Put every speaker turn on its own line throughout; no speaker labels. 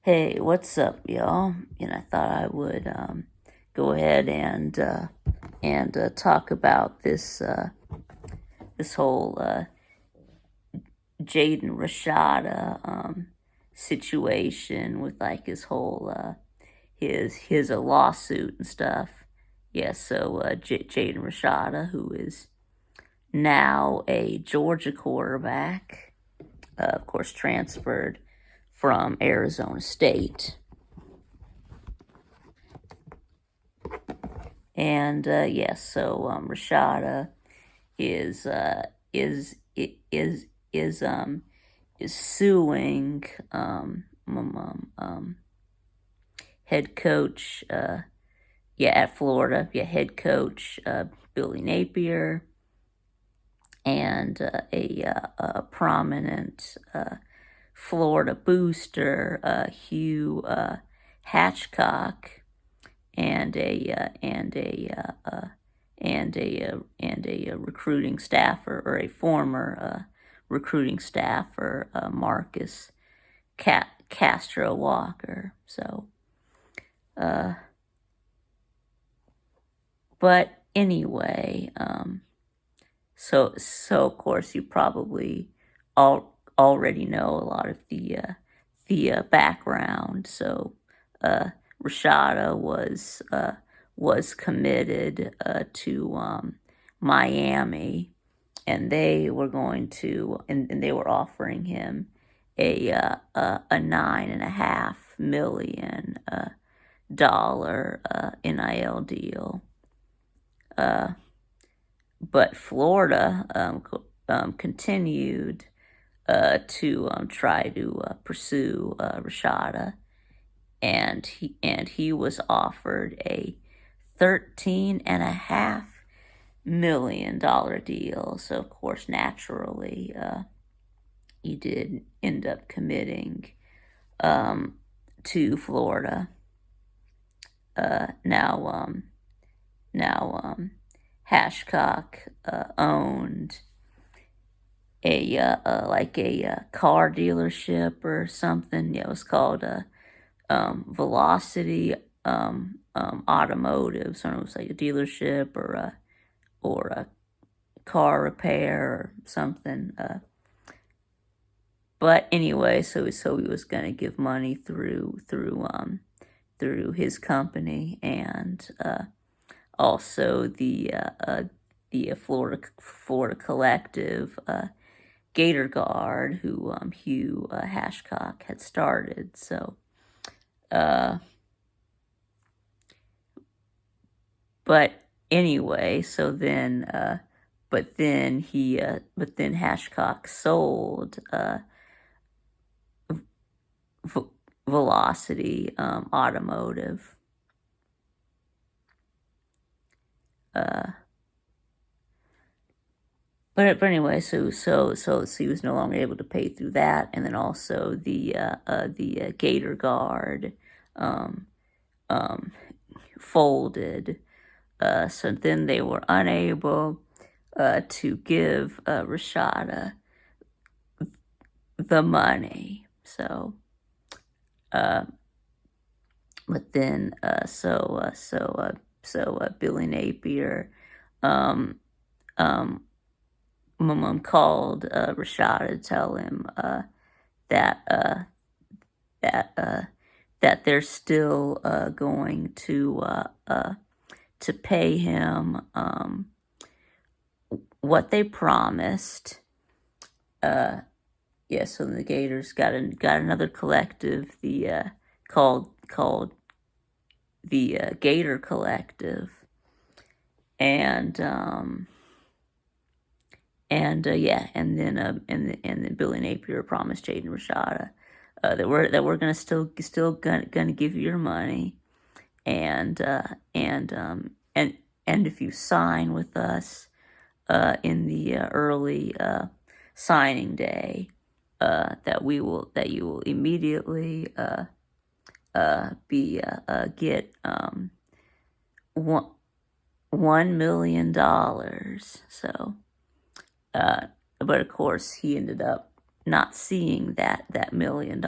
Hey, what's up, y'all? And I thought I would go ahead and talk about this whole Jaden Rashada situation with like his whole his lawsuit and stuff. Yeah, so Jaden Rashada, who is now a Georgia quarterback, of course, transferred from Arizona State. And yes, so Rashada is is is is um is suing head coach at Florida, head coach Billy Napier, and a prominent Florida booster Hugh Hatchcock, and a recruiting staffer, or a former recruiting staffer, Marcus Castro Walker. So, but anyway, so of course you probably already know a lot of the background. So, Rashada was committed to Miami, and they were going to, and they were offering him a $9.5 million NIL deal. But Florida continued to try to pursue Rashada, and he was offered a $13.5 million deal. So of course, naturally, he did end up committing to Florida. Now Hashcock owned a car dealership or something. Yeah, it was called Velocity Automotive. So it was like a dealership or a car repair or something. But anyway, so he was going to give money through his company, and also the Florida collective, Gator Guard, who Hugh Hashcock had started. So, but anyway, so then, but then Hashcock sold Velocity Automotive. But anyway, so he was no longer able to pay through that, and then also the Gator Guard folded. So then they were unable to give Rashada the money. So, but then Billy Napier called Rashada to tell him that they're still going to pay him what they promised. Yeah, so the Gators got another collective, called the Gator Collective, and then Billy Napier promised Jaden Rashada that we're gonna still gonna give you your money, and if you sign with us in the early signing day, that you will immediately get $1 million. So, but of course he ended up not seeing that $1 million.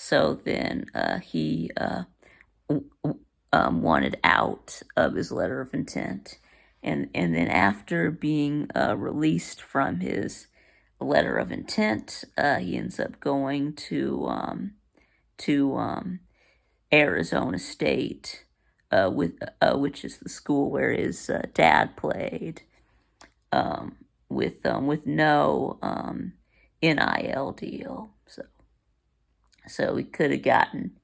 So then he wanted out of his letter of intent. And then after being released from his letter of intent, he ends up going to Arizona State, which is the school where his dad played, with no NIL deal. So he could have gotten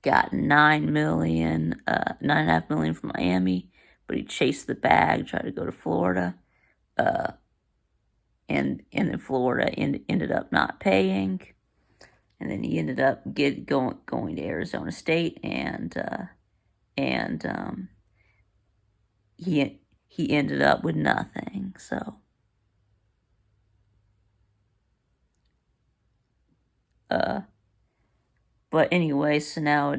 $9.5 million from Miami, but he chased the bag, tried to go to Florida, and then Florida ended up not paying, and then he ended up going to Arizona State, and he ended up with nothing. So but anyway, so now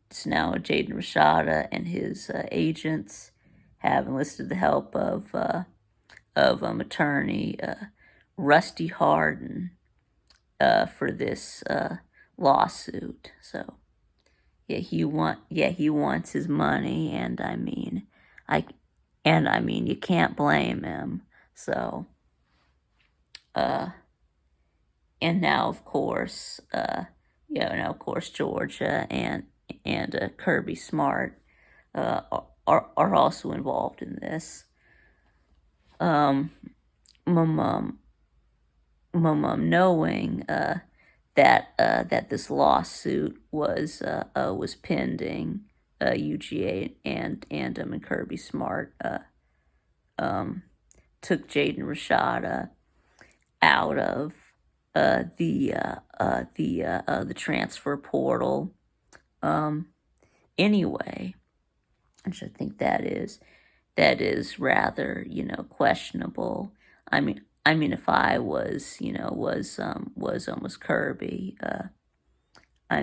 Jaden Rashada and his agents have enlisted the help of attorney Rusty Harden for this lawsuit. So he wants his money, and I mean you can't blame him. So and now of course Georgia and Kirby Smart are also involved in this. Knowing that this lawsuit was pending, UGA and Kirby Smart took Jaden Rashada out of the transfer portal anyway, which I think that is rather questionable. I mean if I was almost Kirby, I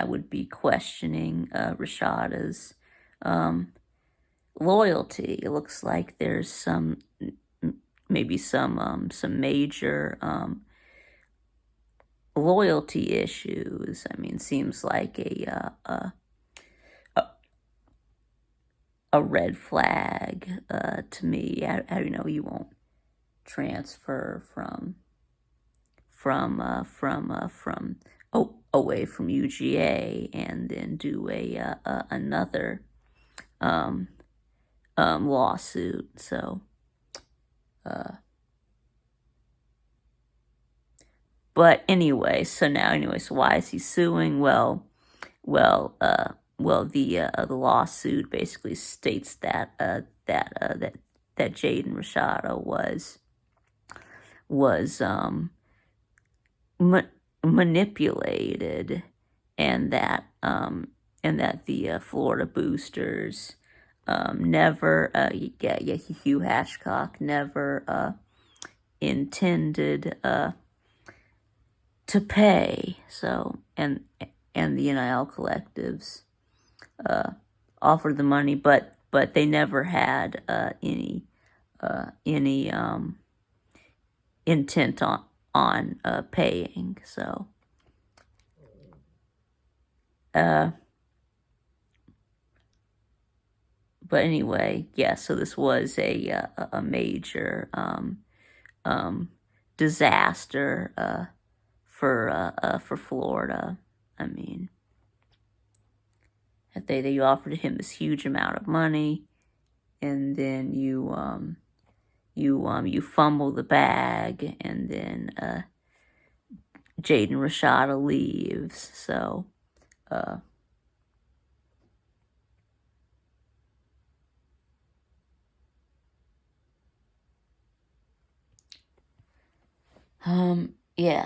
would be questioning Rashada's loyalty. It looks like there's maybe some major loyalty issues. Seems like a red flag to me. How do you know you won't transfer away from UGA and then do another lawsuit? So but anyway, so why is he suing? Well, the lawsuit basically states that Jaden Rashada was manipulated, and that the Florida boosters never Hugh Hashcock never intended to pay. So and the NIL collectives offered the money, but they never had any intent on paying. So but anyway, so this was a major disaster for Florida. They offered him this huge amount of money, and then you fumble the bag, and then Jaden Rashada leaves. So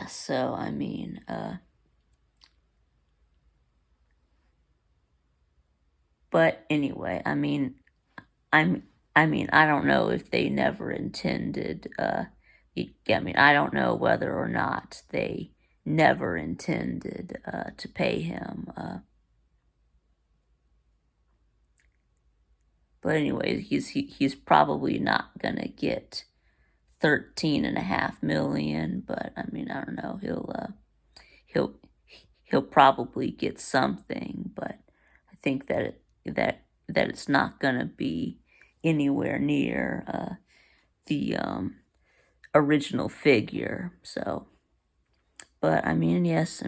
so but anyway, I don't know if they never intended, I don't know whether or not they never intended to pay him. But anyway, he's probably not gonna get $13.5 million, but I don't know, he'll he'll probably get something, but I think that it's not going to be anywhere near the original figure. So, but I mean, yes,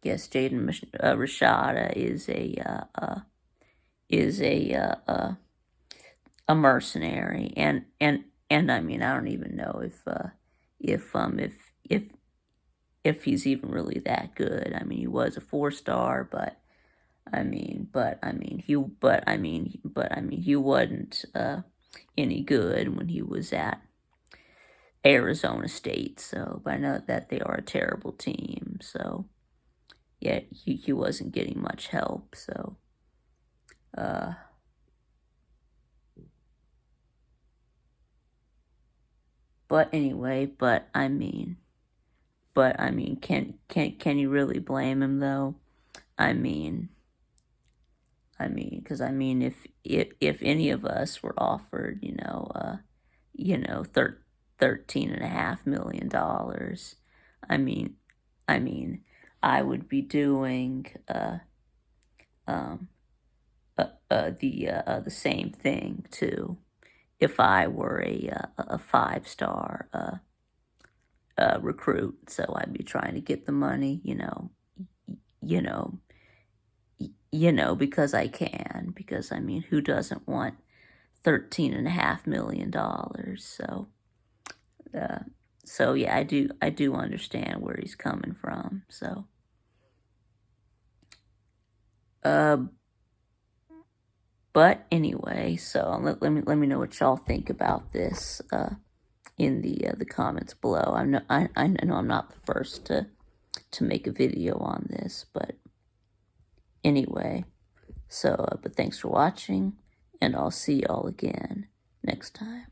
yes, Jaden Rashada is a mercenary, and I mean, I don't even know if if he's even really that good. I mean, he was a 4-star, but he wasn't any good when he was at Arizona State. So, but I know that they are a terrible team. So, yeah, he wasn't getting much help. So, but anyway, can you really blame him though? I mean, because if any of us were offered, you know, $13.5 million, I mean, I mean, I would be doing the same thing too if I were a 5-star recruit. So I'd be trying to get the money, you know, because I can. Because I mean, who doesn't want $13.5 million? So yeah, I do understand where he's coming from. So, but anyway, so let me know what y'all think about this in the comments below. I know I'm not the first to make a video on this, but anyway. So, but thanks for watching, and I'll see y'all again next time.